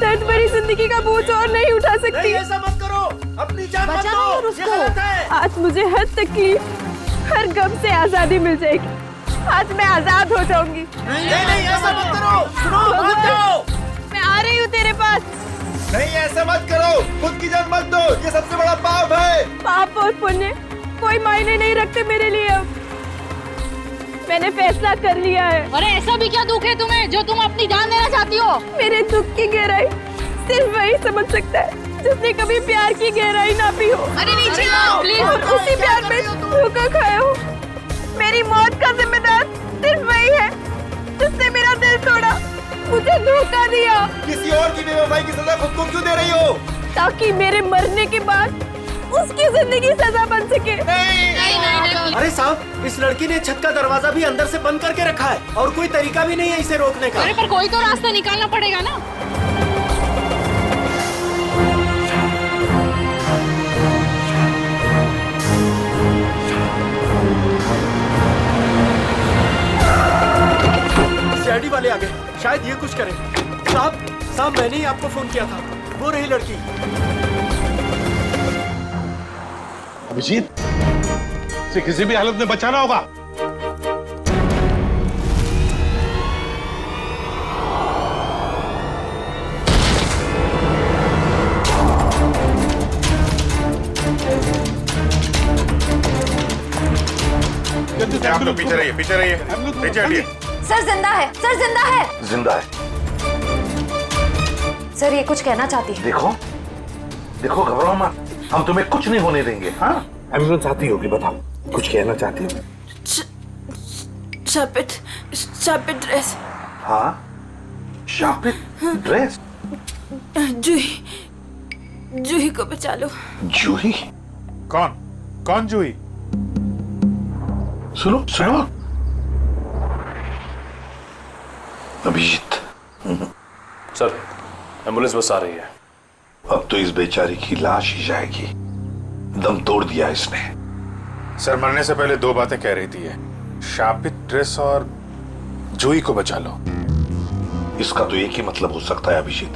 दर्द भरी जिंदगी का बोझ और नहीं उठा सकती। नहीं, ऐसा मत करो, अपनी जान मत दो, ये गलत है। आज मुझे हर तकलीफ, हर गम से आजादी मिल जाएगी। आज मैं आजाद हो जाऊंगी। नहीं नहीं, ऐसा मत करो, सुनो, मान जाओ। मैं आ रही हूँ तेरे पास। नहीं, ऐसा मत करो, खुद की जान मत दो, ये सबसे बड़ा पाप है। पाप और पुण्य कोई मायने नहीं रखते मेरे लिए। अब मैंने फैसला कर लिया है। अरे ऐसा भी क्या दुख है तुम्हें जो तुम अपनी जान देना चाहती हो? मेरे दुख की गहराई सिर्फ वही समझ सकता है जिसने कभी प्यार की गहराई ना पी हो। अरे नीचे आओ प्लीज। और उसी प्यार में धोखा खाया हो। मेरी मौत का जिम्मेदार सिर्फ वही है जिसने मेरा दिल तोड़ा, मुझे धोखा दिया। किसी और की बेवफाई की सजा खुद को क्यों दे रही हो? ताकि मेरे मरने के बाद उसकी जिंदगी सजा बन सके। नहीं। अरे साहब, इस लड़की ने छत का दरवाजा भी अंदर से बंद करके रखा है और कोई तरीका भी नहीं है इसे रोकने का। अरे पर कोई तो रास्ता निकालना पड़ेगा ना। सीआईडी वाले आ गए, शायद ये कुछ करें। साहब मैंने ही आपको फोन किया था, वो रही लड़की। अभिजीत, इसे किसी भी हालत में बचाना होगा। आप लोग पीछे रहिए, पीछे हटिए। सर जिंदा है, सर जिंदा है। जिंदा है। सर ये कुछ कहना चाहती है। देखो देखो, घबराओ मत, हम तुम्हें कुछ नहीं होने देंगे। हाँ, एम्बुलेंस आती होगी, बताओ कुछ कहना चाहती हो? शापित ड्रेस। हाँ, शापित ड्रेस। जूही को बचा लो। जूही? कौन जूही? सुनो सुनो, अभिजीत। सर, एम्बुलेंस बस आ रही है। अब तो इस बेचारी की लाश ही जाएगी, दम तोड़ दिया इसने। सर, मरने से पहले दो बातें कह रही थी ये, शापित ड्रेस और जूही को बचा लो। इसका तो एक ही मतलब हो सकता है अभिजीत,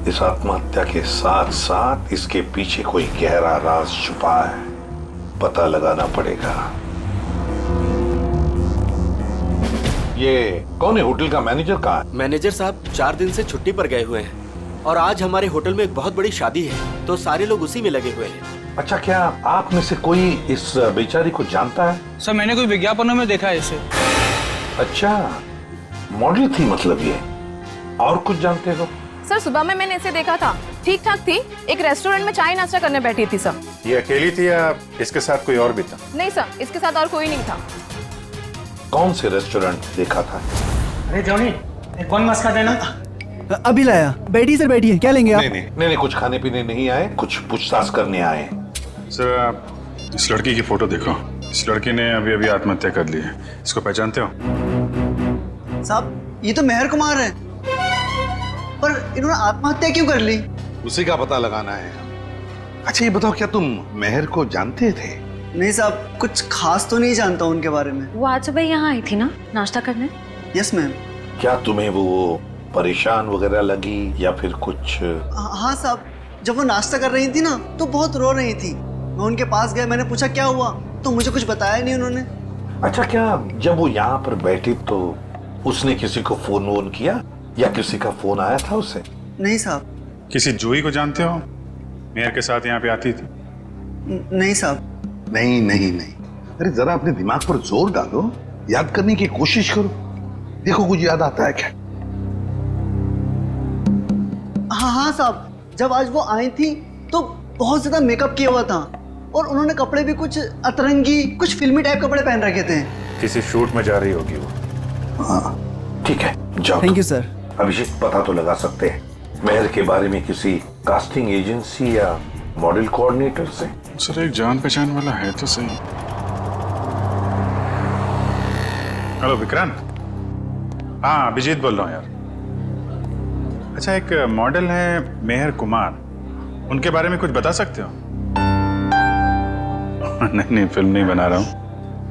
इस आत्महत्या के साथ साथ इसके पीछे कोई गहरा राज छुपा है, पता लगाना पड़ेगा। ये कौन है? होटल का मैनेजर कहाँ है? मैनेजर साहब 4 दिन से छुट्टी पर गए हुए हैं और आज हमारे होटल में एक बहुत बड़ी शादी है, तो सारे लोग उसी में लगे हुए हैं। अच्छा, क्या आप में से कोई इस बेचारी को जानता है? सर मैंने कोई विज्ञापनों में देखा है इसे। अच्छा, मॉडल थी मतलब ये। और कुछ जानते हो? सर सुबह में मैंने इसे देखा था, ठीक ठाक थी, एक रेस्टोरेंट में चाय नाश्ता करने बैठी थी सर। ये अकेली थी या इसके साथ कोई और भी था? नहीं सर, इसके साथ और कोई नहीं था। कौन से रेस्टोरेंट देखा था? अरे जॉनी, कौन मस्का देना? अभी लाया। बैठिए सर, बैठिए। क्या लेंगे आप? नहीं, कुछ खाने पीने नहीं आए, कुछ पूछताछ करने आए। सर, आप इस लड़की की फोटो देखो। इस लड़की ने अभी अभी आत्महत्या कर ली है। इसको पहचानते हो? साहब ये तो मेहर कुमार है, पर इन्होंने आत्महत्या क्यों कर ली? उसी का पता लगाना है। अच्छा ये बताओ, क्या तुम मेहर को जानते थे? नहीं साहब, कुछ खास तो नहीं जानता उनके बारे में। वो आज सुबह यहाँ आई थी ना नाश्ता करने? Yes ma'am. क्या तुम्हें वो परेशान वगैरह लगी या फिर कुछ? हाँ साहब, जब वो नाश्ता कर रही थी ना तो बहुत रो रही थी। मैं उनके पास गया, मैंने पूछा क्या हुआ, तो मुझे कुछ बताया नहीं उन्होंने। अच्छा, क्या जब वो यहाँ पर बैठी तो उसने किसी को फोन वोन किया या किसी का फोन आया था उसे? नहीं साहब। किसी जूही को जानते हो? मेहर के साथ यहाँ पे आती थी? नहीं साहब। नहीं, अरे जरा अपने दिमाग पर जोर डालो, याद करने की कोशिश करो, देखो कुछ याद आता है क्या? हाँ साहब, जब आज वो आई थी तो बहुत ज्यादा मेकअप किया हुआ था और उन्होंने कपड़े भी कुछ अतरंगी, कुछ फिल्मी टाइप कपड़े पहन रखे थे। किसी शूट में जा रही होगी वो। हाँ ठीक है, जाओ। Thank you sir. अभिषेक, पता तो लगा सकते हैं मेहर के बारे में किसी कास्टिंग एजेंसी या मॉडल कोऑर्डिनेटर से? सर, एक जान पहचान वाला है तो सही। हेलो विक्रांत। हाँ, अभिजीत बोल रहा हूँ यार। अच्छा, एक मॉडल है मेहर कुमार, उनके बारे में कुछ बता सकते हो? नहीं, फिल्म नहीं बना रहा हूँ,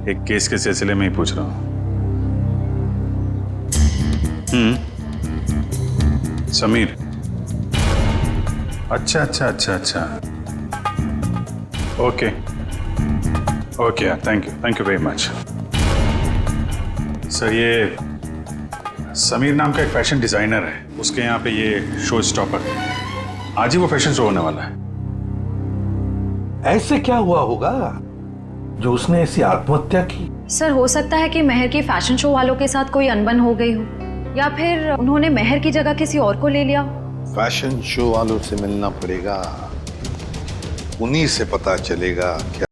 एक केस के सिलसिले में ही पूछ रहा हूँ। समीर, अच्छा अच्छा अच्छा अच्छा, okay okay, thank you very much. Sir ये समीर नाम का एक फैशन डिजाइनर है, उसके यहाँ पे ये शो स्टॉपर है। आज ही वो फैशन शो होने वाला है। ऐसे क्या हुआ होगा जो उसने ऐसी आत्महत्या की? सर हो सकता है कि महर की फैशन शो वालों के साथ कोई अनबन हो गई हो, या फिर उन्होंने महर की जगह किसी और को ले लिया। फैशन शो वालों से मिलना पड़ेगा, उन्हीं से पता चलेगा क्या।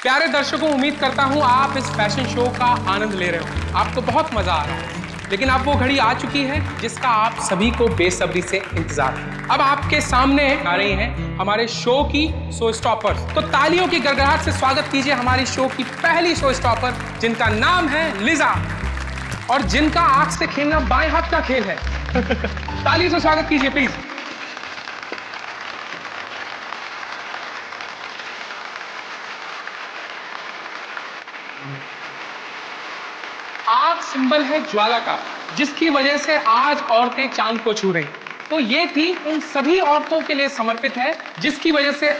प्यारे दर्शकों, उम्मीद करता हूं आप इस फैशन शो का आनंद ले रहे हो, आपको बहुत मजा आ रहा है। लेकिन अब वो घड़ी आ चुकी है जिसका आप सभी को बेसब्री से इंतजार है। अब आपके सामने आ रही हैं हमारे शो की शो स्टॉपर्स। तो तालियों की गड़गड़ाहट से स्वागत कीजिए हमारी शो की पहली शो स्टॉपर, जिनका नाम है लिजा और जिनका आग से खेलना बाएं हाथ का खेल है। तालियों से स्वागत कीजिए प्लीज। आग सिंबल है ज्वाला का, जिसकी वजह से आज औरतें चांद को छू रही। तो ये थी उन सभी औरतों के लिए समर्पित है जिसकी वजह से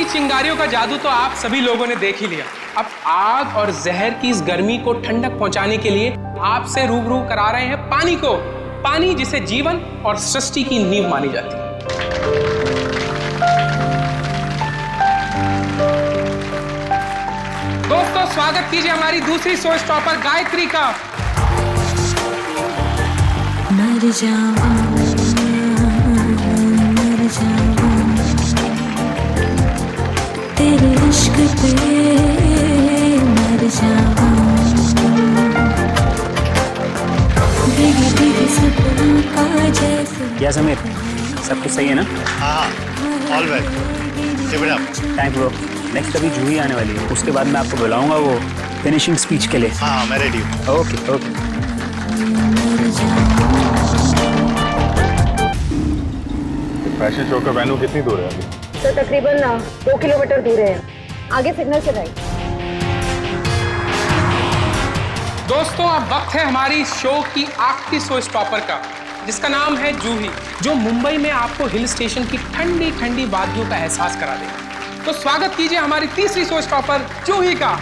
चिंगारियों का जादू तो आप सभी लोगों ने देख ही लिया। अब आग और जहर की इस गर्मी को ठंडक पहुंचाने के लिए आपसे रूबरू करा रहे हैं पानी को, पानी जिसे जीवन और सृष्टि की नींव मानी जाती है। दोस्तों स्वागत कीजिए हमारी दूसरी शो स्टॉपर गायत्री का। मर जाऊं, मर जाऊं तेरे इश्क पे, मर जाऊं भीगी भीगी सपनों का जैसे। क्या समीर, सब कुछ सही है ना? हाँ all well, keep it up. Thank you. Next अभी जूही आने वाली है, उसके बाद मैं आपको बुलाऊंगा वो फिनिशिंग स्पीच के लिए। हाँ मैं रेडी हूँ। Okay okay. फैशन शो का वेन्यू कितनी दूर है अभी? तो तकरीबन 2 किलोमीटर दूर है, आगे सिग्नल से राइट। दोस्तों अब वक्त है हमारी शो की आखिरी शो स्टॉपर का, जिसका नाम है जूही, जो मुंबई में आपको हिल स्टेशन की ठंडी ठंडी वादियों का एहसास करा देगा। तो स्वागत कीजिए हमारी तीसरी शो स्टॉपर जूही का।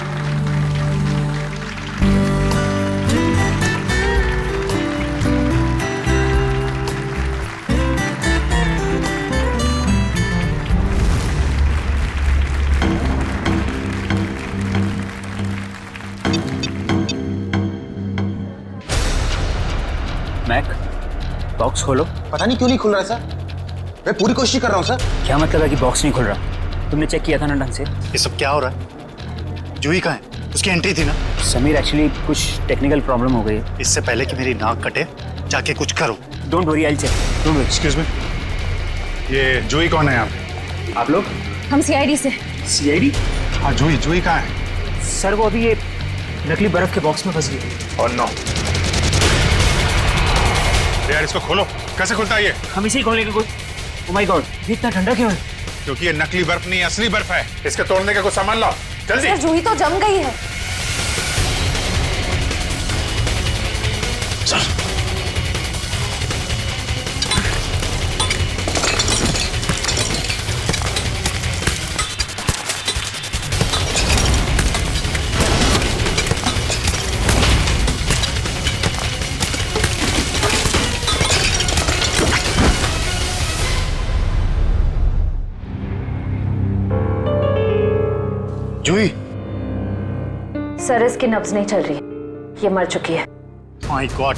मैक, बॉक्स खोलो। पता नहीं क्यों नहीं खुल रहा सर, मैं पूरी कोशिश कर रहा हूँ सर। क्या मतलब है कि बॉक्स नहीं खुल रहा? तुमने चेक किया था ना ढंग से? ये सब क्या हो रहा है? जूही कहाँ है? उसकी एंट्री थी ना। समीर एक्चुअली कुछ टेक्निकल प्रॉब्लम हो गई है। इससे पहले कि मेरी नाक कटे जाके कुछ करो। Don't worry, I will check. Don't worry. Excuse me, ये जूही कौन है यहाँ पे? आप लोग? हम सीआईडी से। सीआईडी? हाँ जूही कहाँ है? सर वो अभी ये नकली बर्फ के बॉक्स में फंस गई। और नो यार, इसको खोलो। कैसे खुलता है ये? हम इसे ही खोलेंगे। कोई ओह माय गॉड, ये इतना ठंडा क्यों है? क्योंकि ये नकली बर्फ नहीं, असली बर्फ है। इसके तोड़ने का कुछ सामान लाओ जल्दी। जूही तो जम गई है। जूही, सर इसकी नब्ज नहीं चल रही, ये मर चुकी है। माय गॉड,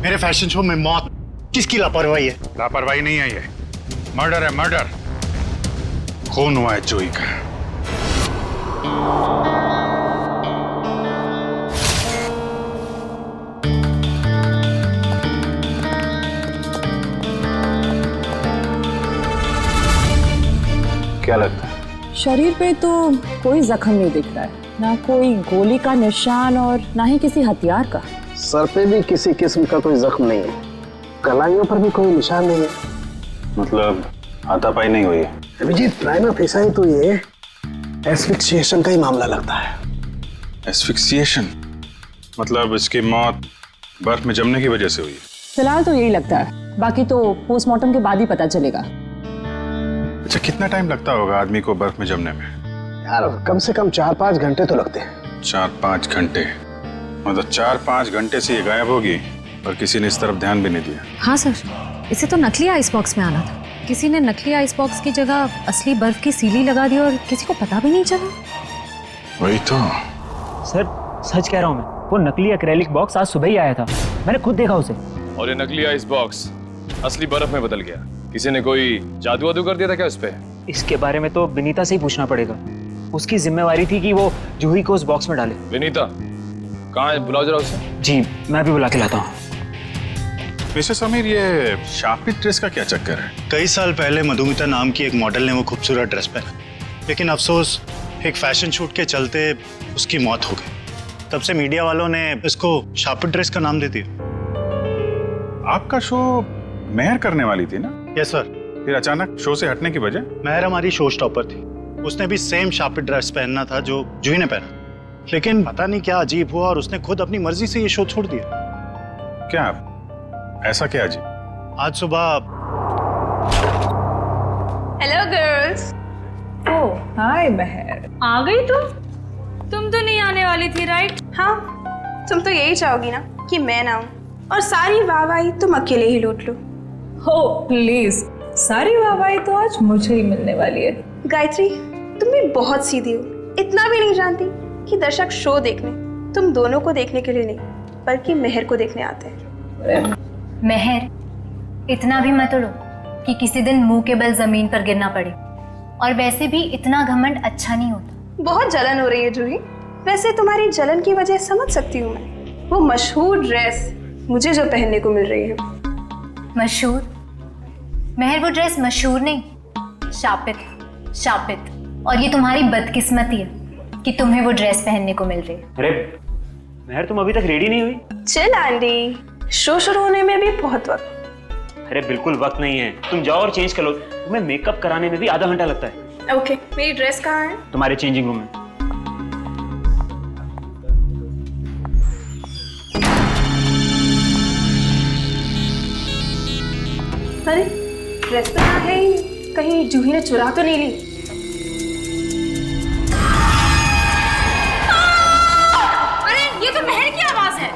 मेरे फैशन शो में मौत। किसकी लापरवाही है? लापरवाही नहीं है ये, मर्डर है, मर्डर। खून हुआ है जूही का। क्या लगता है? शरीर पे तो कोई जख्म नहीं दिख रहा है, ना कोई गोली का निशान और ना ही किसी हथियार का। सर पे भी किसी किस्म का कोई जख्म नहीं है, कलाइयों पर भी कोई निशान नहीं है। मतलब हाथापाई नहीं हुई है? अभिजीत, प्राइमा फेसाई तो ये एस्फिक्सिएशन का ही मामला लगता है। एस्फिक्सिएशन मतलब इसकी मौत बर्फ में जमने की वजह से हुई है? फिलहाल तो यही लगता है, बाकी तो पोस्टमार्टम के बाद ही पता चलेगा। अच्छा, कितना टाइम लगता होगा आदमी को बर्फ में जमने में? यार कम से कम 4-5 घंटे तो लगते हैं। 4-5 घंटे? मतलब 4-5 घंटे से ये गायब होगी और किसी ने इस तरफ ध्यान भी नहीं दिया। हाँ सर, इसे तो नकली आइस बॉक्स में आना था। किसी ने नकली आइस बॉक्स की जगह असली बर्फ की सीली लगा दी और किसी को पता भी नहीं चला। वही तो। सर सच कह रहा हूँ मैं, वो नकली एक्रेलिक बॉक्स आज सुबह ही आया था, मैंने खुद देखा उसे। और ये नकली आइस बॉक्स असली बर्फ में बदल गया। किसी ने कोई जादू वादू कर दिया था क्या उस पे? इसके बारे में तो विनीता से ही पूछना पड़ेगा। उसकी जिम्मेवारी थी कि वो जूही को उस बॉक्स में डाले। विनीता कहाँ है? बुलाओ जरा उसे। जी मैं भी बुला के लाता हूँ। मिस्टर समीर, ये शापित ड्रेस का क्या चक्कर है? कई साल पहले मधुमिता नाम की एक मॉडल ने वो खूबसूरत ड्रेस पहना, लेकिन अफसोस एक फैशन शूट के चलते उसकी मौत हो गई। तब से मीडिया वालों ने इसको शापित ड्रेस का नाम दे दिया। आपका शो मेहर करने वाली थी ना? Yes sir. फिर अचानक शो से हटने की वजह? मेहर हमारी शो स्टॉपर थी, उसने भी सेम शापित ड्रेस पहनना था जो जूही ने पहना, लेकिन पता नहीं क्या अजीब हुआ और उसने खुद अपनी मर्जी से ये शो छोड़ दिया। क्या ऐसा क्या जी? आज सुबह। Hello girls. ओह हाय मेहर, आ गई तुम तो नहीं आने वाली थी राइट? हाँ, तुम तो यही चाहोगी ना कि मैं ना आऊं और सारी वाहवाही तुम अकेले ही लूट लो। हो प्लीज, सारी वाहवाही तो आज मुझे ही मिलने वाली है। गायत्री, तुम भी बहुत सीधी हो। इतना भी नहीं जानती कि दर्शक शो देखने तुम दोनों को देखने के लिए नहीं बल्कि मेहर को देखने आते हैं। मेहर, इतना भी मत उड़ो कि किसी दिन मुंह के बल जमीन पर गिरना पड़े। और वैसे भी इतना घमंड अच्छा नहीं होता। बहुत जलन हो रही है जूही। वैसे तुम्हारी जलन की वजह समझ सकती हूँ मैं। वो मशहूर ड्रेस मुझे जो पहनने को मिल रही है। मशहूर? मेहर, वो ड्रेस मशहूर नहीं, शापित है, शापित। और ये तुम्हारी बदकिस्मती है कि तुम्हें वो ड्रेस पहनने को मिल रही है। अरे मेहर, तुम अभी तक रेडी नहीं हुई? चल आंटी, शो शुरू होने में भी बहुत वक्त। अरे बिल्कुल वक्त नहीं है, तुम जाओ और चेंज कर लो। तुम्हें मेकअप कराने में भी आधा घंटा लगता है। ओके, मेरी ड्रेस कहाँ है? तुम्हारे चेंजिंग रूम में। अरे ड्रेस तो यहाँ है ही, कहीं जूही ने चुरा तो नहीं ली? अरे ये तो मेहर की आवाज है।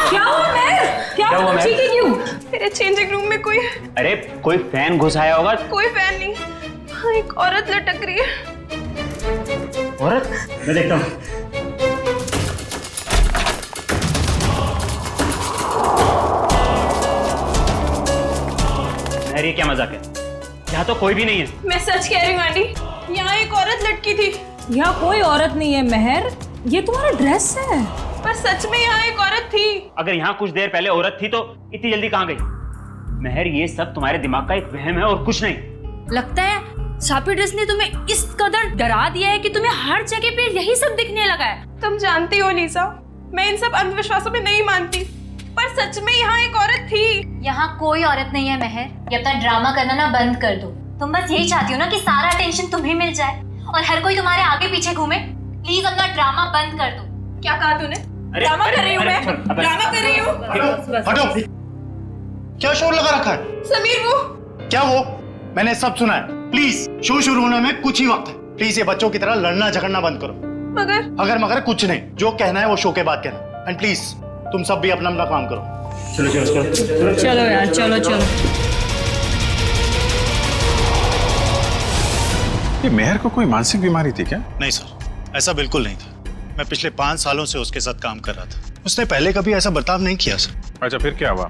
क्या हुआ मेहर? क्या हुआ मेहर? चीखी क्यों? मेरे चेंजिंग रूम में कोई है। अरे कोई फैन घुस आया होगा। कोई फैन नहीं, हाँ, एक औरत लटक रही है। औरत? मैं देखता हूँ। मेहर, ये क्या मजाक है? यहाँ तो कोई भी नहीं है। मैं सच कह रही हूँ आंटी, यहाँ एक औरत लटकी थी। यहाँ कोई औरत नहीं है मेहर, ये तुम्हारा ड्रेस है। पर सच में यहाँ एक औरत थी। अगर यहाँ कुछ देर पहले औरत थी तो इतनी जल्दी कहाँ गई? मेहर, ये सब तुम्हारे दिमाग का एक वहम है और कुछ नहीं। लगता है शापित ड्रेस ने तुम्हें इस कदर डरा दिया है कि तुम्हें हर जगह पे यही सब दिखने लगा है। तुम जानती हो लीसा, मैं इन सब अंधविश्वासों में नहीं मानती, पर सच में यहाँ एक औरत थी। यहाँ कोई औरत नहीं है महर, ये अपना ड्रामा करना ना बंद कर दो। तुम बस यही चाहती हो ना कि सारा टेंशन तुम्हें मिल जाए और हर कोई तुम्हारे आगे पीछे घूमे। प्लीज अपना ड्रामा बंद कर दो। क्या कहा तूने? ड्रामा कर रही हूँ मैं, ड्रामा कर रही हूँ। हटो। क्या शोर लगा रखा है? समीर वो क्या वो? मैंने सब सुना है। प्लीज शो शुरू होने में कुछ ही वक्त है। प्लीज ये बच्चों की तरह लड़ना झगड़ना बंद करो। अगर कुछ नहीं, जो कहना है वो शो के बाद कहना। एंड प्लीज तुम सब भी अपना अपना काम करो। चलो यार, चलो चलो। ये मेहर को कोई मानसिक बीमारी थी क्या? नहीं सर, ऐसा बिल्कुल नहीं था। मैं पिछले 5 सालों से उसके साथ काम कर रहा था। उसने पहले कभी ऐसा बर्ताव नहीं किया सर। अच्छा, फिर क्या हुआ?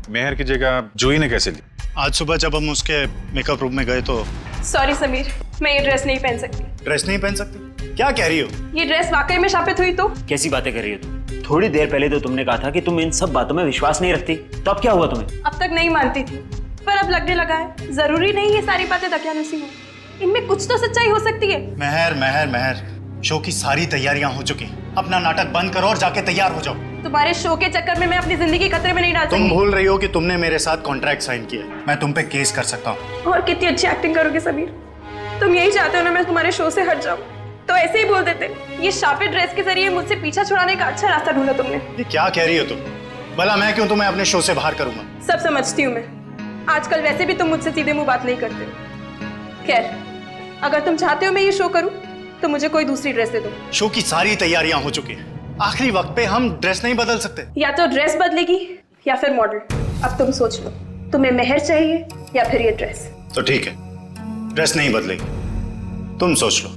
मेहर की जगह जूही ने कैसे ली? आज सुबह जब हम उसके मेकअप रूम में गए तो। सॉरी समीर, मैं ये ड्रेस नहीं पहन सकती। ड्रेस नहीं पहन सकती? क्या कह रही हो? ये ड्रेस वाकई में शापित हुई तो? कैसी बातें कर रही हो तुम? थोड़ी देर पहले तो तुमने कहा था कि तुम इन सब बातों में विश्वास नहीं रखती, तो अब क्या हुआ तुम्हें? अब तक नहीं मानती थी, पर अब लगने लगा है। जरूरी नहीं ये सारी बातें दकियानुसी हो, इनमें कुछ तो सच्चाई हो सकती है। महर, शो की सारी तैयारियां हो चुकी। अपना नाटक बंद करो और जाके तैयार हो जाओ। तुम्हारे शो के चक्कर में मैं अपनी जिंदगी खतरे में नहीं डाल सकती। तुम भूल रही हो कि तुमने मेरे साथ कॉन्ट्रैक्ट साइन किया है। मैं तुम पे केस कर सकता हूँ। और कितनी अच्छी एक्टिंग करोगे समीर। तुम यही चाहते हो ना मैं तुम्हारे शो से हट जाऊं, तो ऐसे ही बोल देते। ये शापित ड्रेस के जरिए मुझसे पीछा छुड़ाने का अच्छा रास्ता ढूंढा तुमने। ये क्या कह रही हो तुम? भला मैं क्यों तुम्हें अपने शो से बाहर करूंगा? सब समझती हूँ मैं। आजकल वैसे भी तुम मुझसे सीधे मुंह बात नहीं करते हो। खैर, अगर तुम चाहते हो मैं ये शो करूं, तो मुझे कोई दूसरी ड्रेस दे दो। शो की सारी तैयारियां हो चुकी हैं। आखिरी वक्त पे हम ड्रेस नहीं बदल सकते। या तो ड्रेस बदलेगी या फिर मॉडल। अब तुम सोच लो, तुम्हें मेहर चाहिए या फिर ये ड्रेस? तो ठीक है, ड्रेस नहीं बदलेगी। तुम सोच लो।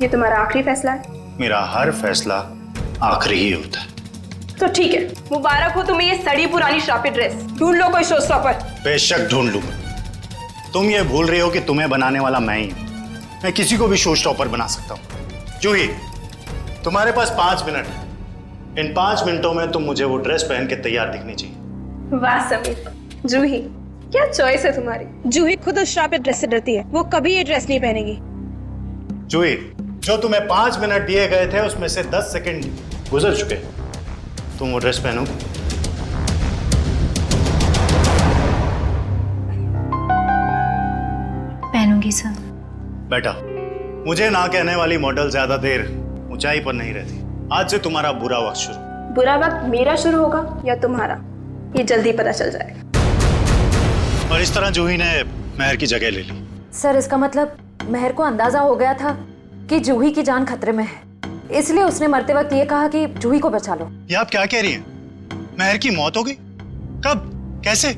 ये तुम्हारा आखिरी फैसला है? मेरा हर फैसला आखिरी ही होता है। तो ठीक है, मुबारक हो तुम्हें ये सड़ी पुरानी शापित ड्रेस। ढूंढ लो कोई शो स्टॉपर। बेशक ढूंढ लूंगा। तुम ये भूल रही हो कि तुम्हें बनाने वाला मैं ही हूं। मैं किसी को भी शो स्टॉपर बना सकता हूँ। जूही, तुम्हारे पास 5 मिनट है। इन 5 मिनटों में तुम मुझे वो ड्रेस पहन के तैयार दिखनी चाहिए। वाह समीर, जूही क्या चॉइस है तुम्हारी। जूही खुद उस शापित ड्रेस से डरती है, वो कभी ये ड्रेस नहीं पहनेगी। जूही, जो तुम्हें 5 मिनट दिए गए थे उसमें से 10 सेकंड गुजर चुके। तुम वो ड्रेस पहनोगे? पहनूंगी सर। बेटा, मुझे ना कहने वाली मॉडल ज्यादा देर ऊंचाई पर नहीं रहती। आज से तुम्हारा बुरा वक्त शुरू। बुरा वक्त मेरा शुरू होगा या तुम्हारा, ये जल्दी पता चल जाएगा। और इस तरह जूही ने मेहर की जगह ले ली। सर, इसका मतलब मेहर को अंदाजा हो गया था कि जूही की जान खतरे में है, इसलिए उसने मरते वक्त ये कहा कि जूही को बचा लो। ये आप क्या कह रही हैं? मेहर की मौत हो गई? कब? कैसे?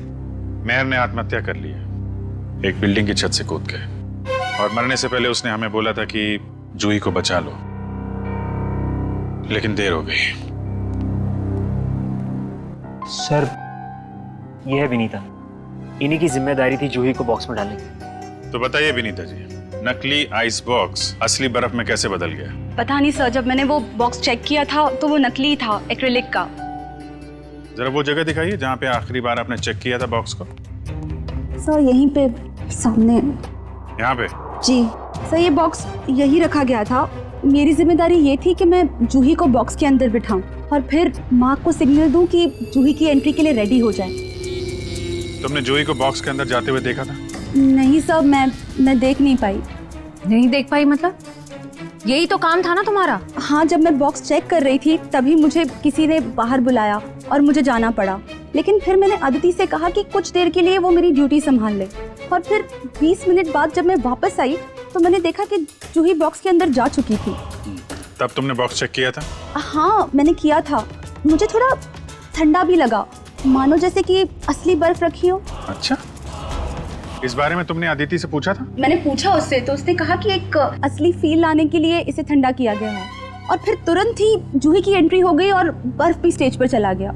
मेहर ने आत्महत्या कर ली है, एक बिल्डिंग की छत से कूद के। और मरने से पहले उसने हमें बोला था कि जूही को बचा लो, लेकिन देर हो गई। सर, ये है विनीता। इन्हीं की जिम्मेदारी थी जूही को बॉक्स में डालने की। तो बताइए विनीता जी, नकली आइस बॉक्स असली बर्फ में कैसे बदल गया? पता नहीं सर, जब मैंने वो बॉक्स चेक किया था तो वो नकली था, एक्रिलिक का। जरा वो जगह दिखाइए जहाँ पे आखिरी बार आपने चेक किया था बॉक्स को। सर यहीं पे सामने। यहाँ पे? जी सर, ये बॉक्स यही रखा गया था। मेरी जिम्मेदारी ये थी कि मैं जूही को बॉक्स के अंदर बिठाऊं और फिर माँ को सिग्नल दूं कि जूही की एंट्री के लिए रेडी हो जाए। तुमने जूही को बॉक्स के अंदर जाते हुए देखा था? नहीं सर, मैं देख नहीं पाई। नहीं देख पाई मतलब? यही तो काम था ना तुम्हारा। हाँ, जब मैं बॉक्स चेक कर रही थी तभी मुझे किसी ने बाहर बुलाया और मुझे जाना पड़ा। लेकिन फिर मैंने अदिति से कहा कि कुछ देर के लिए वो मेरी ड्यूटी संभाल ले। और फिर 20 मिनट बाद जब मैं वापस आई तो मैंने देखा कि जूही बॉक्स के अंदर जा चुकी थी। तब तुमने बॉक्स चेक किया था? हाँ, मैंने किया था। मुझे थोड़ा ठंडा भी लगा, मानो जैसे कि असली बर्फ रखी हो। अच्छा, इस बारे में तुमने अदिति से पूछा था? मैंने पूछा उससे, तो उसने कहा कि एक असली फील लाने के लिए इसे ठंडा किया गया है। और फिर तुरंत ही जूही की एंट्री हो गई और बर्फ भी स्टेज पर चला गया।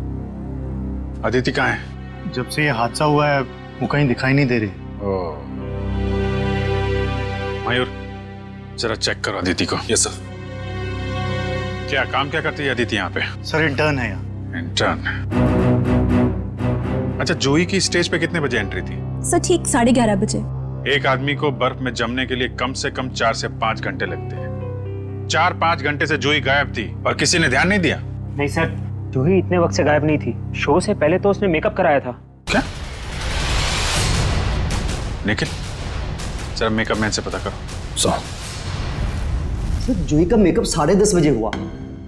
अदिति कहाँ है? जब से ये हादसा हुआ है वो कहीं दिखाई नहीं दे रही। मयूर, जरा चेक करो अदिति को। Yes sir. क्या काम क्या करती है अदिति यहाँ पे? सर, इंटर्न है यहाँ। इंटर्न? अच्छा, जूही की स्टेज पे कितने बजे एंट्री थी? सर, ठीक 11:30 बजे। एक आदमी को बर्फ में जमने के लिए कम से कम 4 से 5 घंटे लगते हैं। 4-5 घंटे से जूही गायब थी और किसी ने ध्यान नहीं दिया। नहीं सर, जूही इतने वक्त से गायब नहीं थी। शो से पहले तो उसने मेकअप कराया था। क्या? निखिल, जरा मेकअप मैन से पता करो। सर जूही का मेकअप 10:30 बजे हुआ।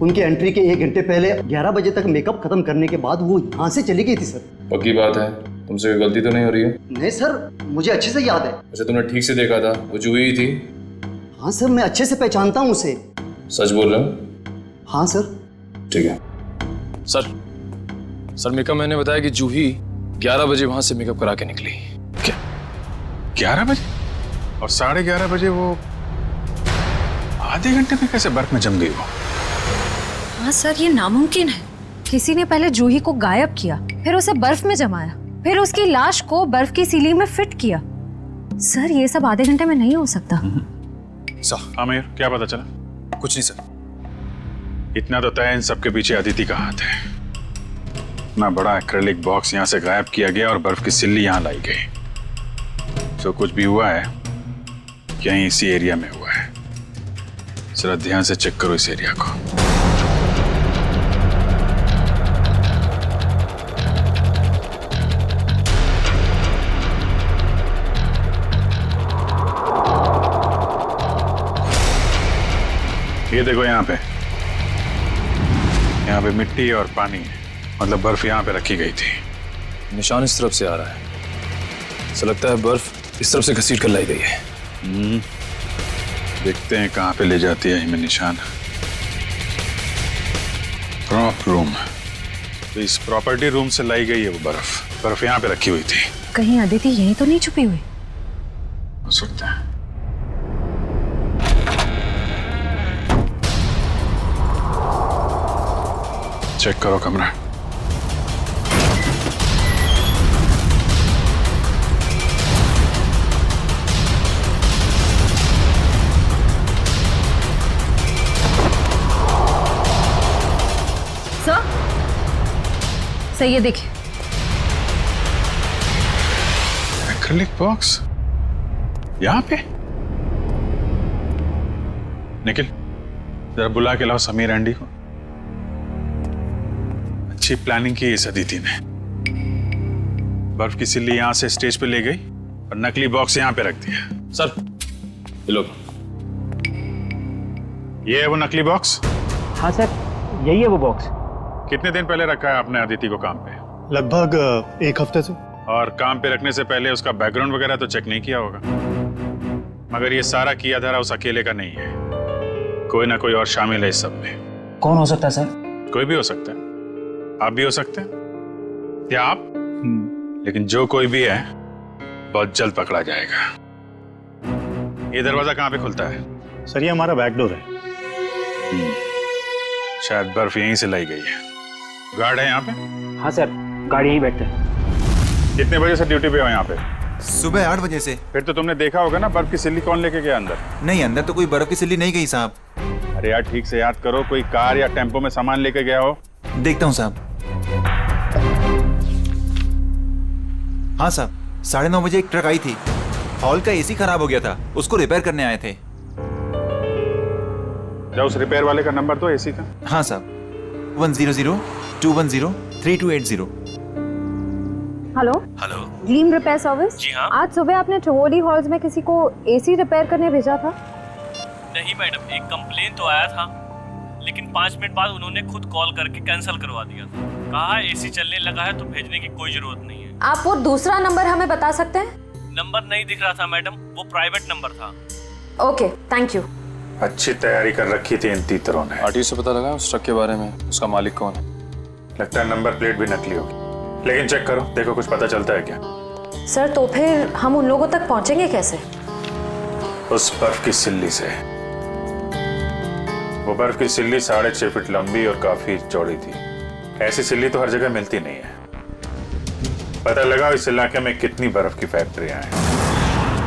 उनकी एंट्री के 1 घंटे पहले 11 बजे तक मेकअप खत्म करने के बाद वो यहाँ से चली गई थी सर। पक्की बात है, तुमसे कोई गलती तो नहीं हो रही है? नहीं सर, मुझे अच्छे से याद है। अच्छा, तुमने ठीक से देखा था वो जूही ही थी? हाँ सर, मैं अच्छे से पहचानता हूँ उसे। सच बोल रहे हो? हाँ सर। ठीक है सर मेकअप मैंने बताया कि जूही 11 बजे वहां से मेकअप करा के निकली। क्या 11 बजे? और 11:30 बजे वो आधे घंटे में कैसे बर्फ में जम गई वो? हाँ सर, ये नामुमकिन है। किसी ने पहले जूही को गायब किया, फिर उसे बर्फ में जमाया, फिर उसकी लाश को बर्फ की सीलिंग में फिट किया। सर ये सब आधे घंटे में नहीं हो सकता। आमिर, क्या पता चला? कुछ नहीं सर। इतना तो तय इन सबके पीछे अदिति का हाथ है। इतना बड़ा एक्रेलिक बॉक्स यहाँ से गायब किया गया और बर्फ की सिल्ली यहाँ लाई गई। जो कुछ भी हुआ है यहीं इसी एरिया में हुआ है। जरा ध्यान से चेक करो इस एरिया को। ये देखो, यहाँ पे मिट्टी और पानी है, मतलब बर्फ यहाँ पे रखी गई थी। निशान इस तरफ से आ रहा है। ऐसा लगता है बर्फ इस तरफ से घसीट कर लाई गई है। देखते हैं कहाँ पे ले जाती है हमें निशान। प्रॉप रूम, तो इस प्रॉपर्टी रूम से लाई गई है वो बर्फ यहाँ पे रखी हुई थी। कहीं अदिति यहीं तो नहीं छुपी हुई? हो सकता है। चेक करो कमरा। सर ये देखिए, एक्रिलिक बॉक्स यहाँ पे। निखिल, जरा बुला के लाओ समीर एंडी को। अच्छी प्लानिंग की इस अदिति ने। बर्फ की सिल्ली यहां से स्टेज पे ले गई और नकली बॉक्स यहां पे रख दिया। सर ये लो। ये है वो नकली बॉक्स? हाँ सर, यही है वो बॉक्स। कितने दिन पहले रखा है आपने अदिति को काम पे? लगभग 1 हफ्ते से। और काम पे रखने से पहले उसका बैकग्राउंड वगैरह तो चेक नहीं किया होगा? मगर ये सारा किया धरा उस अकेले का नहीं है, कोई ना कोई और शामिल है इस सब में। कौन हो सकता है सर? कोई भी हो सकता है, आप भी हो सकते हैं, या आप। लेकिन जो कोई भी है बहुत जल्द पकड़ा जाएगा। ये दरवाजा कहाँ पे खुलता है? सर ये हमारा बैक डोर है। शायद बर्फ यहीं से लाई गई है। गार्ड है यहाँ पे? हाँ सर, गाड़ी यहीं बैठते हैं। कितने बजे से ड्यूटी पे हो यहाँ पे? सुबह 8 बजे से। फिर तो तुमने देखा होगा ना बर्फ की सिल्ली कौन लेके गया अंदर? नहीं, अंदर तो कोई बर्फ की सिल्ली नहीं गई साहब। अरे यार ठीक से याद करो, कोई कार या टेम्पो में सामान लेके गया हो? देखता हूँ साहब। हाँ साहब, 9:30 बजे एक ट्रक आई थी। हॉल का एसी खराब हो गया था, उसको रिपेयर करने आए थे। जाओ उस रिपेयर वाले का नंबर दो एसी का। हाँ साहब, 100-210-3280। Hello hello, dream repair service. जी हाँ। आज सुबह आपने ट्रिवोली हॉल्स में किसी को एसी रिपेयर करने भेजा था? नहीं मैडम, एक कंप्लेन तो आया था, लेकिन 5 मिनट बाद उन्होंने खुद कॉल करके कैंसिल करवा दिया था। कहा एसी चलने लगा है तो भेजने की कोई जरूरत नहीं है। आप वो दूसरा नंबर हमें बता सकते हैं? नंबर नहीं दिख रहा था मैडम, वो प्राइवेट नंबर था। Okay, thank you. अच्छी तैयारी कर रखी थी इन तीतरों ने। आरटीओ से पता लगा उस ट्रक के बारे में, उसका मालिक कौन है? लगता है नंबर प्लेट भी नकली होगी, लेकिन चेक करो, देखो कुछ पता चलता है क्या? सर तो फिर हम उन लोगों तक पहुंचेंगे कैसे? उस बर्फ की सिल्ली से। वो बर्फ की सिल्ली 6.5 फीट लंबी और काफी चौड़ी थी। ऐसी सिल्ली तो हर जगह मिलती नहीं है। पता लगा इस इलाके में कितनी बर्फ की फैक्ट्रियां हैं।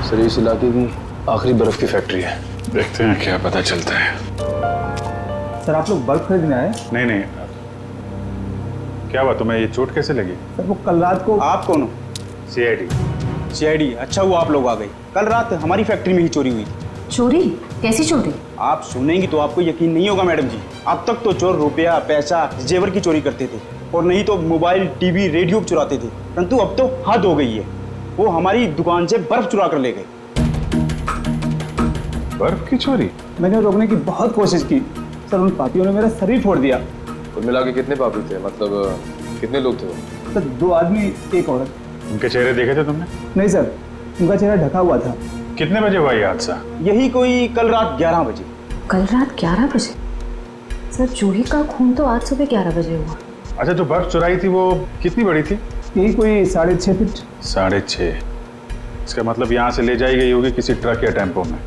सर इस इलाके की आखिरी बर्फ की फैक्ट्री है। देखते हैं क्या पता चलता है। सर आप लोग बर्फ खरीदने आए? नहीं, क्या हुआ तुम्हें? ये चोट कैसे लगी? सर वो कल रात को। आप कौन हो? CID सीआईडी, अच्छा हुआ आप लोग आ गए। कल रात हमारी फैक्ट्री में ही चोरी हुई थी। चोरी? कैसी चोरी? आप सुनेंगी तो आपको यकीन नहीं होगा मैडम जी। अब तक तो चोर रुपया, पैसा, जेवर की चोरी करते थे और नहीं तो मोबाइल, टीवी, रेडियो चुराते थे, परंतु अब तो हद हो गई है। वो हमारी दुकान से बर्फ चुरा कर ले गए। बर्फ की चोरी? मैंने रोकने की बहुत कोशिश की सर, उन पापियों ने मेरा शरीर फोड़ दिया। कुल मिला के कितने पापी थे, मतलब कितने लोग थे वो? सर 2 आदमी, 1 औरत। उनके चेहरे देखे थे तुमने? नहीं सर, उनका चेहरा ढका हुआ था। कितने बजे हुआ ये हादसा? यही कोई कल रात 11 बजे। कल रात 11 बजे? सर जूही का खून तो आज सुबह 11 बजे हुआ। अच्छा, जो बर्फ चुराई थी वो कितनी बड़ी थी? यही कोई 6.5 फीट। 6.5? इसका मतलब यहाँ से ले जाई गई होगी किसी ट्रक या टेम्पो में,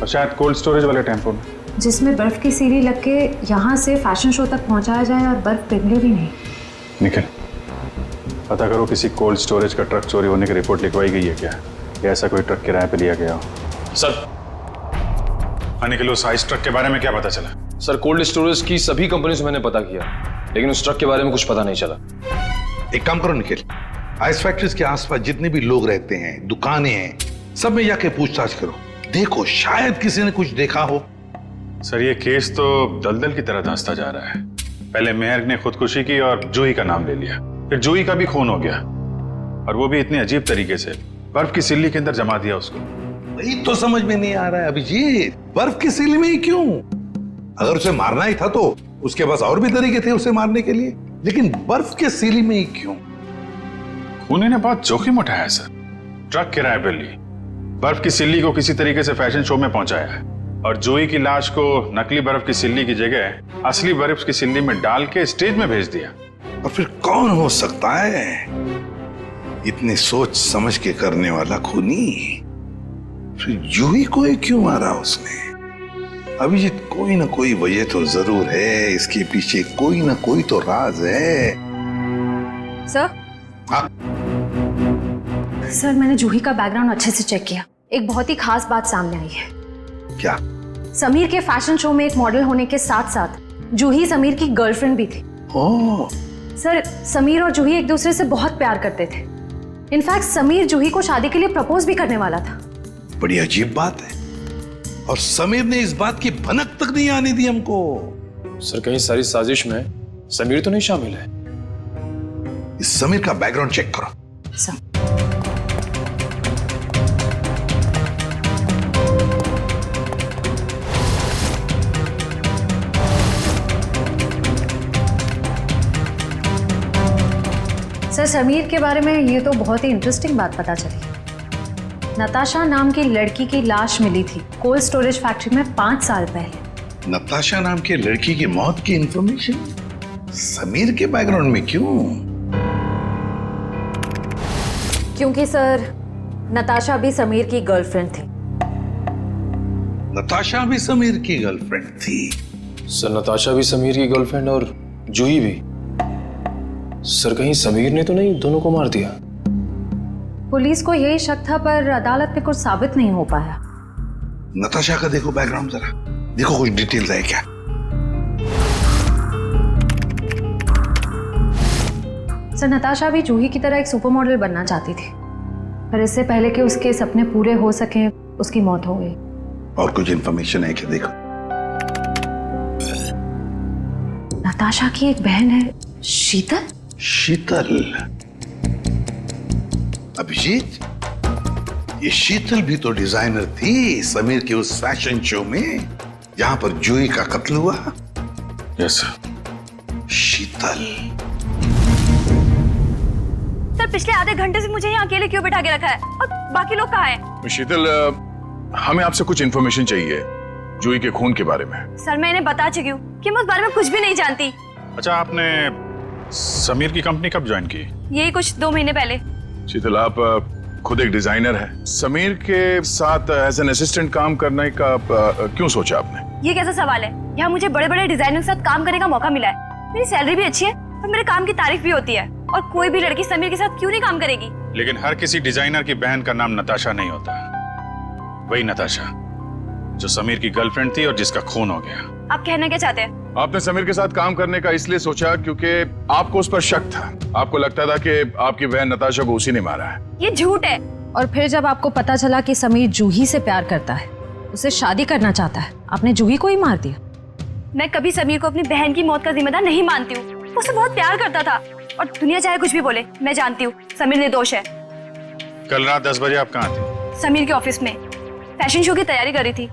और शायद कोल्ड स्टोरेज वाले टेम्पो में, जिसमें बर्फ की सीढ़ी लग के यहाँ से फैशन शो तक पहुँचाया जाए और बर्फ पिघले भी नहीं। निखिल, पता करो किसी कोल्ड स्टोरेज का ट्रक चोरी होने की रिपोर्ट लिखवाई गई है क्या, या ऐसा कोई ट्रक किराए पे लिया गया हो? सर। हाँ निखिल, उस आइस ट्रक के बारे में क्या पता चला? सर कोल्ड स्टोरेज की सभी कंपनी से मैंने पता किया, लेकिन उस ट्रक के बारे में कुछ पता नहीं चला। एक काम करो निखिल, आइस फैक्ट्रीज के आसपास जितने भी लोग रहते हैं, दुकानें हैं, सब में जाके पूछताछ करो। देखो शायद किसी ने कुछ देखा हो। सर ये केस तो दलदल की तरह धंसता जा रहा है। पहले मेहर ने खुदकुशी की और जूही का नाम ले लिया, फिर जूही का भी खून हो गया, और वो भी इतनी अजीब तरीके से। बर्फ की सिल्ली के अंदर जमा दिया उसको। वही तो समझ में नहीं आ रहा है अभिजीत, बर्फ की सिल्ली में ही क्यों? अगर उसे मारना ही था तो उसके पास और भी तरीके थे उसे मारने के लिए, लेकिन बर्फ के सिल्ली में ही क्यों? खूनी ने बहुत जोखिम उठाया सर। ट्रक किराए पर ली, बर्फ की सिल्ली को किसी तरीके से फैशन शो में पहुंचाया है, और जूही की लाश को नकली बर्फ की सिल्ली की जगह असली बर्फ की सिल्ली में डाल के स्टेज में भेज दिया। और फिर कौन हो सकता है इतनी सोच समझ के करने वाला खूनी? फिर जूही को ही क्यों मारा उसने? अभिजीत, कोई ना कोई वजह तो जरूर है, इसके पीछे कोई ना कोई तो राज है। सर? हाँ? सर मैंने जूही का बैकग्राउंड अच्छे से चेक किया, एक बहुत ही खास बात सामने आई है। क्या? समीर के फैशन शो में एक मॉडल होने के साथ साथ जूही समीर की गर्लफ्रेंड भी थी। ओह। सर समीर और जूही एक दूसरे से बहुत प्यार करते थे। इनफैक्ट समीर जूही को शादी के लिए प्रपोज भी करने वाला था। बड़ी अजीब बात है, और समीर ने इस बात की भनक तक नहीं आने दी हमको। सर कहीं सारी साजिश में समीर तो नहीं शामिल है? इस समीर का बैकग्राउंड चेक करो। सर समीर के बारे में ये तो बहुत ही इंटरेस्टिंग बात पता चली। नताशा नाम की लड़की की लाश मिली थी कोल्ड स्टोरेज फैक्ट्री में 5 साल पहले। नताशा नाम के लड़की की मौत की इंफॉर्मेशन समीर के बैकग्राउंड में क्यों? क्योंकि सर नताशा भी समीर की गर्लफ्रेंड थी। नताशा भी समीर की गर्लफ्रेंड थी? सर नताशा भी समीर की गर्लफ्रेंड और जूही भी। सर कहीं समीर ने तो नहीं दोनों को मार दिया? पुलिस को यही शक था, पर अदालत में कुछ साबित नहीं हो पाया। नताशा का देखो बैकग्राउंड जरा, देखो कुछ डिटेल्स है क्या? सर नताशा भी जूही की तरह एक सुपर मॉडल बनना चाहती थी, पर इससे पहले कि उसके सपने पूरे हो सके उसकी मौत हो गई। और कुछ इंफॉर्मेशन है क्या? देखो नताशा की एक बहन है शीतल। शीतल? अभिजीत, ये शीतल भी तो डिजाइनर थी समीर के उस फैशन शो में जहां पर जूही का कत्ल हुआ। यस शीतल। सर पिछले आधे घंटे से मुझे यहाँ अकेले क्यों बिठा के रखा है, और बाकी लोग कहाँ हैं? शीतल, हमें आपसे कुछ इन्फॉर्मेशन चाहिए जूही के खून के बारे में। सर मैं इन्हें बता चुकी हूँ कि मैं उस बारे में कुछ भी नहीं जानती। अच्छा, आपने समीर की कंपनी कब ज्वाइन की? यही कुछ 2 महीने पहले। शीतल, आप खुद एक डिजाइनर है, समीर के साथ एज एन असिस्टेंट काम करने का क्यों सोचा आपने? ये कैसा सवाल है? यहाँ मुझे बड़े बड़े डिजाइनर के साथ काम करने का मौका मिला है, मेरी सैलरी भी अच्छी है और मेरे काम की तारीफ भी होती है, और कोई भी लड़की समीर के साथ क्यों नहीं काम करेगी? लेकिन हर किसी डिजाइनर की बहन का नाम नताशा नहीं होता। वही नताशा जो समीर की गर्लफ्रेंड थी और जिसका खून हो गया। आप कहना क्या चाहते हैं? आपने समीर के साथ काम करने का इसलिए सोचा क्योंकि आपको उस पर शक था। आपको लगता था कि आपकी बहन नताशा को उसी ने मारा है। ये झूठ है। और फिर जब आपको पता चला कि समीर जूही से प्यार करता है, उसे शादी करना चाहता है, आपने जूही को ही मार दिया। मैं कभी समीर को अपनी बहन की मौत का जिम्मेदार नहीं मानती हूँ। वो उसे बहुत प्यार करता था और दुनिया चाहे कुछ भी बोले, मैं जानती हूँ समीर निर्दोष है। कल रात 10 बजे आप कहाँ थे? समीर के ऑफिस में फैशन शो की तैयारी कर रही थी।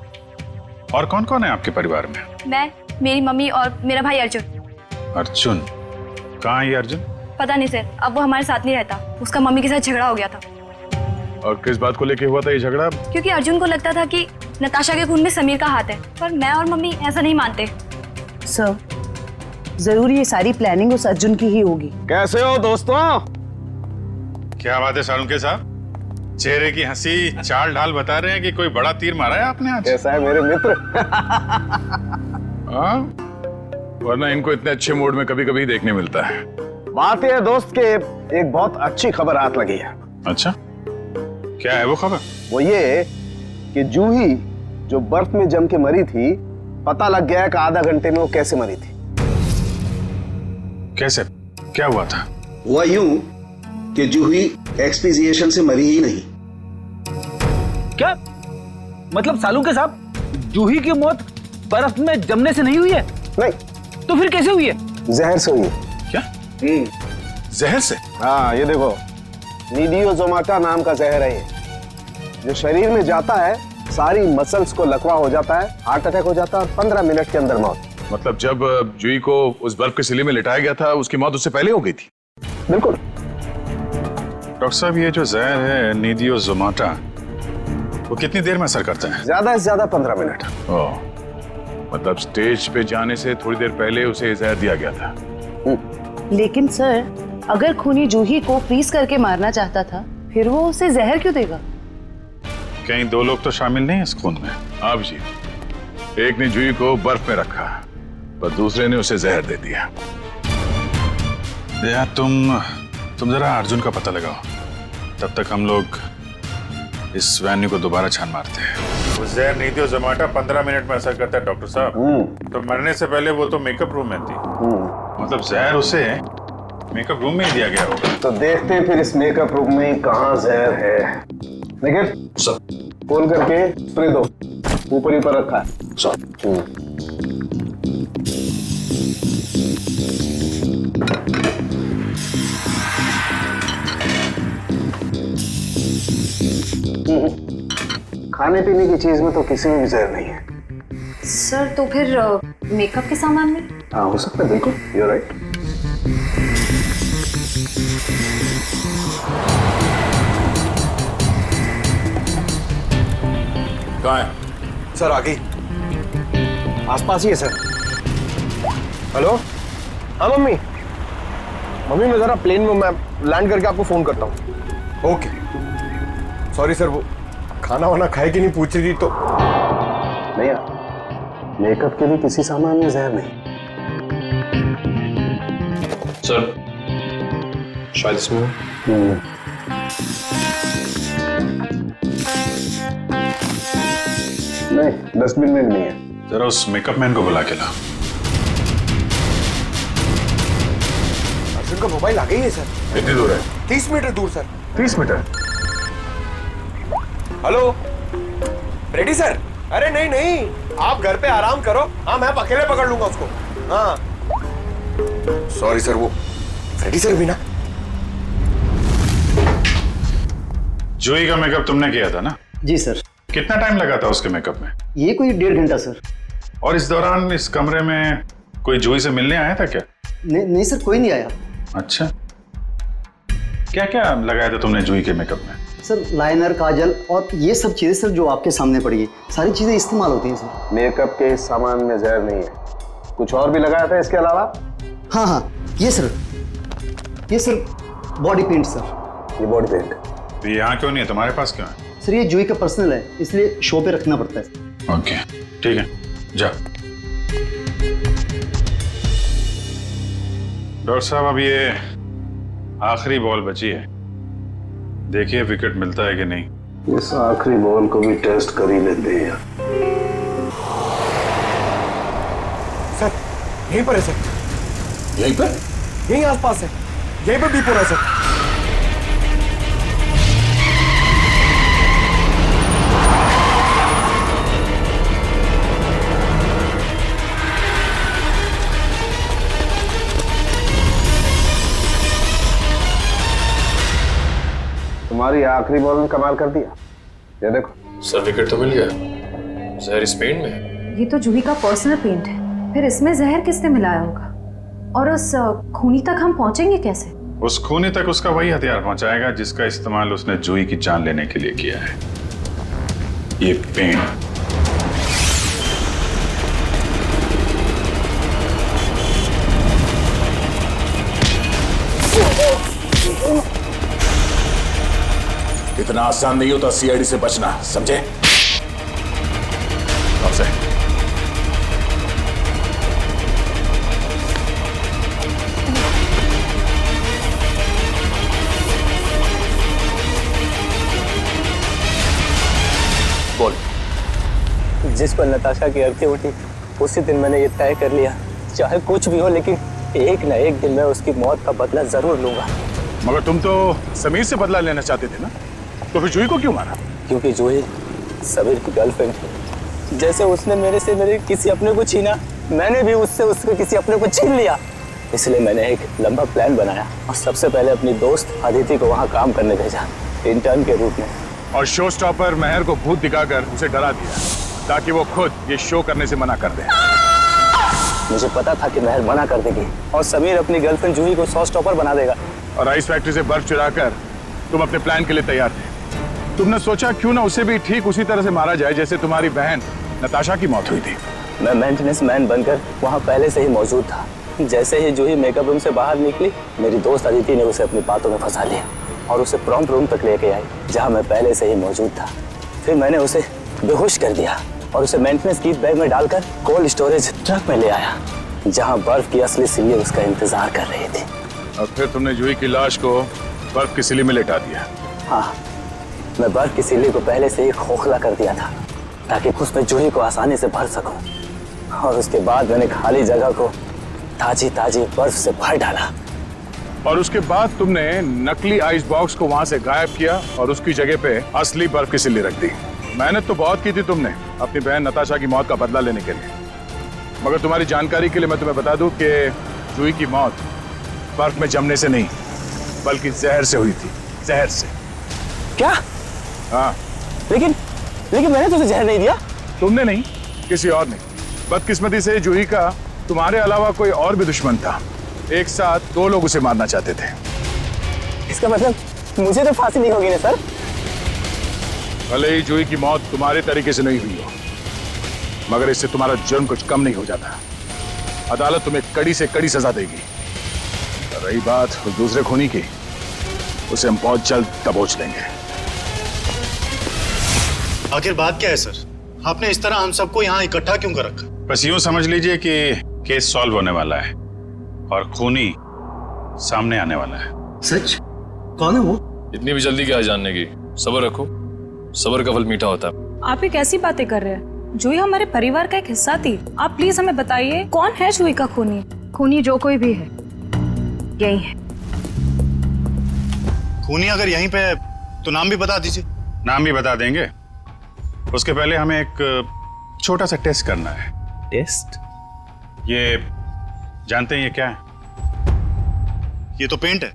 और कौन कौन है आपके परिवार में? मैं, मेरी मम्मी और मेरा भाई अर्जुन। अर्जुन? कहाँ है ये अर्जुन? पता नहीं सर, अब वो हमारे साथ नहीं रहता। उसका मम्मी के साथ झगड़ा हो गया था। और किस बात को लेके हुआ था ये झगड़ा? क्योंकि अर्जुन को लगता था कि नताशा के खून में समीर का हाथ है, पर मैं और मम्मी ऐसा नहीं मानते। सर, जरूर ये सारी प्लानिंग उस अर्जुन की ही होगी। कैसे हो दोस्तों? क्या बात है सालुंके साहब, चेहरे की हंसी चाल ढाल बता रहे हैं कि कोई बड़ा तीर मारा है आपने आज। कैसा है मेरे मित्र? हाँ, वरना इनको इतने अच्छे मूड में कभी कभी देखने मिलता है। बात यह है दोस्त के एक बहुत अच्छी खबर हाथ लगी है। अच्छा, क्या है वो खबर? वो ये कि जूही जो बर्फ में जम के मरी थी, पता लग गया कि आधा घंटे में वो कैसे मरी थी। कैसे? क्या हुआ था? हुआ यूं कि जूही एक्सपीजिएशन से मरी ही नहीं। क्या मतलब सालुंके साहब, जूही की मौत बर्फ में जमने से नहीं हुई है? नहीं। तो फिर कैसे हुई है? जहर से हुई है। क्या? जहर से? हाँ, ये देखो, नीडियोजोमाटा नाम का जहर है ये, जो शरीर में जाता है सारी मसल्स को लकवा हो जाता है, हार्ट अटैक हो जाता है और 15 मिनट के अंदर मौत। मतलब जब जूही को उस बर्फ के सिले में लिटाया गया था, उसकी मौत उससे पहले हो गई थी? बिल्कुल। डॉक्टर साहब, ये जो जहर है नीडियोजोमाटा, वो कितनी देर में असर करता है? ज्यादा से ज्यादा 15 मिनट। ओह, मतलब स्टेज पे जाने से थोड़ी देर पहले उसे जहर दिया गया था। लेकिन सर, अगर खूनी जूही को फ्रीज करके मारना चाहता था, फिर वो उसे जहर क्यों देगा? कहीं दो लोग तो शामिल नहीं है इस खून में? आप जी, एक ने जूही को बर्फ में रखा, पर दूसरे ने उसे जहर दे दिया। यार तुम जरा अर्जुन का पता लगाओ, तब तक हम लोग इस वैन्यू को दोबारा छान मारते हैं। वो जहर नीडियोजोमाटा 15 मिनट में असर करता है डॉक्टर साहब। तो मरने से पहले वो तो मेकअप रूम में थी, मतलब जहर उसे मेकअप रूम में ही दिया गया होगा। तो देखते हैं फिर इस मेकअप रूम में कहाँ जहर है। लेकिन खोल करके स्प्रे दो, ऊपर ही पर रखा है। खाने पीने की चीज में तो किसी में भी जहर नहीं है। सर, तो फिर मेकअप के सामान में? हाँ, हो सकता है, बिल्कुल, यू राइट। कहाँ है? सर, आ गई, आसपास ही है सर। हेलो? हाँ मम्मी, मैं जरा प्लेन में मैं लैंड करके आपको फोन करता हूँ। ओके। सॉरी सर, वो खाना वाना खाए कि नहीं पूछ रही थी तो। नहीं यार, मेकअप के लिए किसी सामान में जहर नहीं। सर, शायद इसमें नहीं, डस्टबिन में भी नहीं है। जरा उस मेकअप मैन को बुला के ला। अर्जुन का मोबाइल आ गई है सर। कितनी दूर है? 30 मीटर दूर सर। 30 मीटर? Hello, ready sir? अरे नहीं नहीं, आप घर पे आराम करो। हाँ, मैं अकेले पकड़ लूंगा उसको। हाँ सॉरी सर, वो रेडी सर भी ना। जूही का मेकअप तुमने किया था ना? जी सर। कितना टाइम लगा था उसके मेकअप में? ये कोई 1.5 घंटा सर। और इस दौरान इस कमरे में कोई जूही से मिलने आया था क्या? नहीं सर, कोई नहीं आया। अच्छा, क्या क्या लगाया था तुमने जूही के मेकअप में? सर, लाइनर, काजल और ये सब चीजें सर जो आपके सामने पड़ी है, सारी चीजें इस्तेमाल होती हैं सर। मेकअप के इस सामान में जहर नहीं है। कुछ और भी लगाया था इसके अलावा? हाँ, ये सर बॉडी पेंट सर। ये बॉडी पेंट तो ये यहाँ क्यों नहीं है, तुम्हारे पास क्यों है? सर, ये जूही का पर्सनल है, इसलिए शो पे रखना पड़ता है। ओके, ठीक है, जा। डॉक्टर साहब, अब ये आखिरी बॉल बची है, देखिए विकेट मिलता है कि नहीं। इस आखिरी बॉल को भी टेस्ट कर ही लेते हैं। सर, यहीं पर है सर। यहीं पर? यहीं आसपास है, यहीं पर डीप हो रहा है सर। हमारी आखिरी बॉल ने कमाल कर दिया। ये देखो। सर विकेट तो मिल गया। जहर इस पेंट में है। ये तो जूही का पर्सनल पेंट है, फिर इसमें जहर किसने मिलाया होगा? और उस खूनी तक हम पहुंचेंगे कैसे? उस खूनी तक उसका वही हथियार पहुंचाएगा जिसका इस्तेमाल उसने जूही की जान लेने के लिए किया है, ये पेंट। इतना आसान नहीं होता सीआईडी से बचना, समझे? बोल। जिस पर नताशा की अर्थी उठी उसी दिन मैंने ये तय कर लिया, चाहे कुछ भी हो लेकिन एक न एक दिन मैं उसकी मौत का बदला जरूर लूंगा। मगर तुम तो समीर से बदला लेना चाहते थे ना, तो फिर जूही को क्यों मारा? क्योंकि जूही समीर की गर्लफ्रेंड थी। जैसे उसने मेरे से मेरे किसी अपने को छीना, मैंने भी उससे उसके किसी अपने को छीन लिया। इसलिए मैंने एक लंबा प्लान बनाया और सबसे पहले अपनी दोस्त अदिति को वहाँ काम करने भेजा, इंटर्न के रूप में। और शो स्टॉपर मेहर को भूत दिखाकर उसे डरा दिया ताकि वो खुद ये शो करने से मना कर दे। मुझे पता था कि मेहर मना कर देगी और समीर अपनी गर्लफ्रेंड जूही को शो स्टॉपर बना देगा। और आइस फैक्ट्री से बर्फ चुराकर तुम अपने प्लान के लिए तैयार थे। तुमने सोचा क्यों ना उसे भी ठीक उसी तरह से मारा जाए जैसे तुम्हारी बहन नताशा की मौत हुई थी। मैं मेंटेनेंस मैन बनकर वहाँ पहले से ही मौजूद था। जैसे ही जूही मेकअप रूम से बाहर निकली, मेरी दोस्त अदिति ने उसे अपनी बातों में फंसा लिया और उसे प्रॉम्प्ट रूम तक लेके आई जहाँ मैं पहले से ही मौजूद था। फिर मैंने उसे बेहोश कर दिया और उसे मेंटेनेंस किट बैग में डालकर कोल्ड स्टोरेज ट्रक में ले आया जहाँ बर्फ की असली सिल्ली उसका इंतजार कर रही थी। और फिर तुमने जूही की लाश को बर्फ की सिल्ली में लेटा दिया। हाँ, मैं बर्फ की सिल्ली को पहले से ही खोखला कर दिया था ताकि उसमें जूही को आसानी से भर सकूं। और उसके बाद मैंने खाली जगह को ताजी ताजी बर्फ से भर डाला। और उसके बाद तुमने नकली आइस बॉक्स को वहां से गायब किया और उसकी जगह पे असली बर्फ की सिल्ली रख दी। मेहनत तो बहुत की थी तुमने अपनी बहन नताशा की मौत का बदला लेने के लिए, मगर तुम्हारी जानकारी के लिए मैं तुम्हें बता दूं कि जूही की मौत बर्फ में जमने से नहीं बल्कि जहर से हुई थी। जहर से। क्या? हाँ। लेकिन मैंने तो उसे जहर नहीं दिया। तुमने नहीं, किसी और ने। बदकिस्मती से जूही का तुम्हारे अलावा कोई और भी दुश्मन था। एक साथ दो लोग उसे मारना चाहते थे। इसका मतलब मुझे तो फांसी नहीं होगी ना सर? भले ही जूही की मौत तुम्हारे तरीके से नहीं हुई हो, मगर इससे तुम्हारा जुर्म कुछ कम नहीं हो जाता। अदालत तुम्हें कड़ी से कड़ी सजा देगी। रही बात उस दूसरे खूनी की, उसे हम बहुत जल्द दबोच लेंगे। आखिर बात क्या है सर? आपने इस तरह हम सबको यहाँ इकट्ठा क्यों कर रखा? बस यूं समझ लीजिए कि केस सॉल्व होने वाला है और खूनी सामने आने वाला है। सच? कौन है वो? इतनी भी जल्दी क्या है जानने की? सब्र रखो, सब्र का फल मीठा होता है। आप ये कैसी बातें कर रहे हैं? जूही हमारे परिवार का एक हिस्सा थी। आप प्लीज हमें बताइए कौन है जूही का खूनी? खूनी जो कोई भी है, यही है। खूनी अगर यहीं पे है तो नाम भी बता दीजिए। नाम भी बता देंगे, उसके पहले हमें एक छोटा सा टेस्ट करना है। टेस्ट? ये जानते हैं ये क्या है? ये तो पेंट है।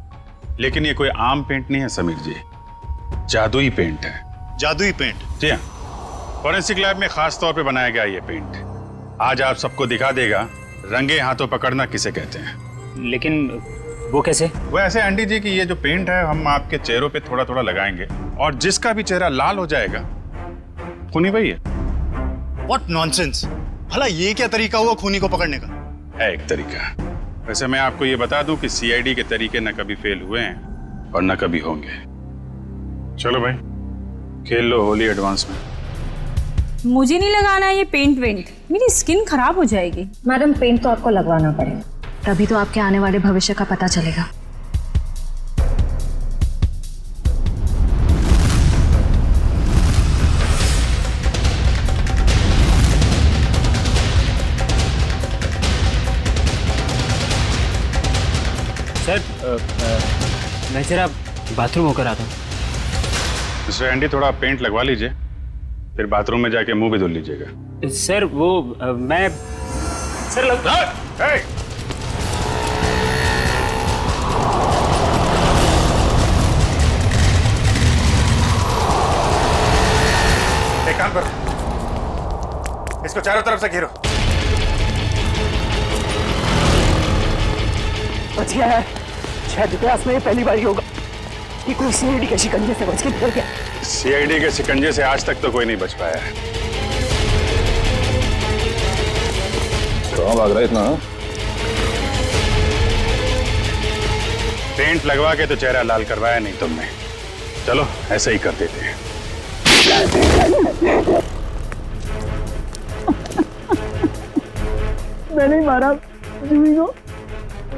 लेकिन ये कोई आम पेंट नहीं है समीर जी, जादुई पेंट है। जादुई पेंट? जी हाँ, फॉरेंसिक लैब में खास तौर पे बनाया गया ये पेंट। आज आप सबको दिखा देगा रंगे हाथों पकड़ना किसे कहते हैं। लेकिन वो कैसे? वो ऐसे आंटी जी कि ये जो पेंट है हम आपके चेहरों पे थोड़ा थोड़ा लगाएंगे और जिसका भी चेहरा लाल हो जाएगा खूनी वही है। What nonsense! भला ये क्या तरीका हुआ खूनी को पकड़ने का? है एक तरीका। वैसे मैं आपको ये बता दूं कि सीआईडी के तरीके न कभी फेल हुए हैं और न कभी होंगे। चलो भाई, खेल लो होली एडवांस में। मुझे नहीं लगाना है ये पेंट वेंट, मेरी स्किन खराब हो जाएगी। मैडम, पेंट तो आपको लगवाना पड़ेगा, तभी तो आपके आने वाले भविष्य का पता चलेगा। सर, मैं जरा बाथरूम होकर आता हूँ। मिस्टर एंडी, थोड़ा पेंट लगवा लीजिए, फिर बाथरूम में जाके मुंह भी धुल लीजिएगा। सर वो मैं सर इसको चारों तरफ से घेरो। बच गया है। शायद इतिहास में ये पहली बार ही होगा कि कोई सीआईडी के शिकंजे से बच के निकल गया। सीआईडी के शिकंजे से आज तक तो कोई नहीं बच पाया है। कहाँ भाग रहा है इतना? पेंट लगवा के तो चेहरा लाल करवाया नहीं तुमने। चलो ऐसे ही कर देते हैं। मैंने ही मारा जूही को।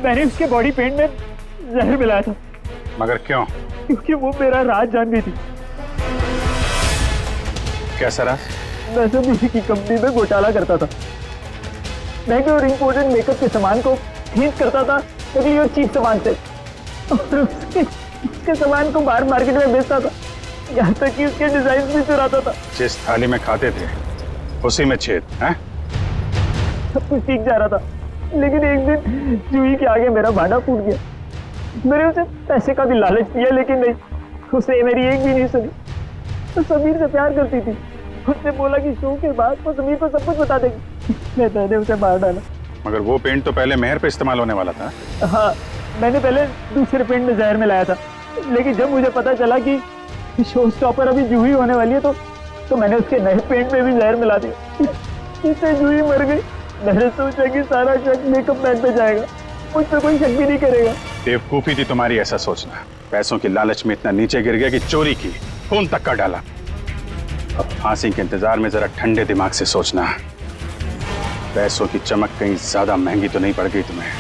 मैंने उसके बॉडी पेंट में जहर मिलाया था। मगर क्यों? क्योंकि वो मेरा राज जान गई थी। कैसा राज? मैं तो किसी की कंपनी में घोटाला करता था। महंगे और इम्पोर्टेंट मेकअप के सामान को खींच करता था नकली और चीप सामान से, और उसके सामान को बाहर मार्केट में बेचता था। यहाँ तक कि उसके डिजाइन भी चुराता था। जिस थाली में खाते थे उसी में छेद है? सब कुछ ठीक जा रहा था, लेकिन एक दिन जूही के आगे मेरा भांडा फूट गया। मैंने उसे पैसे का भी लालच दिया, लेकिन नहीं, उसे मेरी एक भी नहीं सुनी। तो समीर से प्यार करती थी। उसने बोला कि शो के बाद वो समीर को सब कुछ बता देगी। मैंने उसे मार डाला। मगर वो पेंट तो पहले मेहर पे इस्तेमाल होने वाला था। हाँ, मैंने पहले दूसरे पेंट में जहर मिलाया था, लेकिन जब मुझे पता चला कि शो स्टॉपर अभी जूही होने वाली है तो मैंने उसके नए पेंट में भी जहर मिला दिया। इससे जूही मर गई। मैंने सोचा कि सारा शक मेकअप मैन पे जाएगा, मुझ पे कोई शक भी नहीं करेगा। बेवकूफी थी तुम्हारी ऐसा सोचना। पैसों की लालच में इतना नीचे गिर गया कि चोरी की, खून तक का डाला। अब फांसी के इंतजार में जरा ठंडे दिमाग से सोचना। पैसों की चमक कहीं ज्यादा महंगी तो नहीं पड़ गई तुम्हें?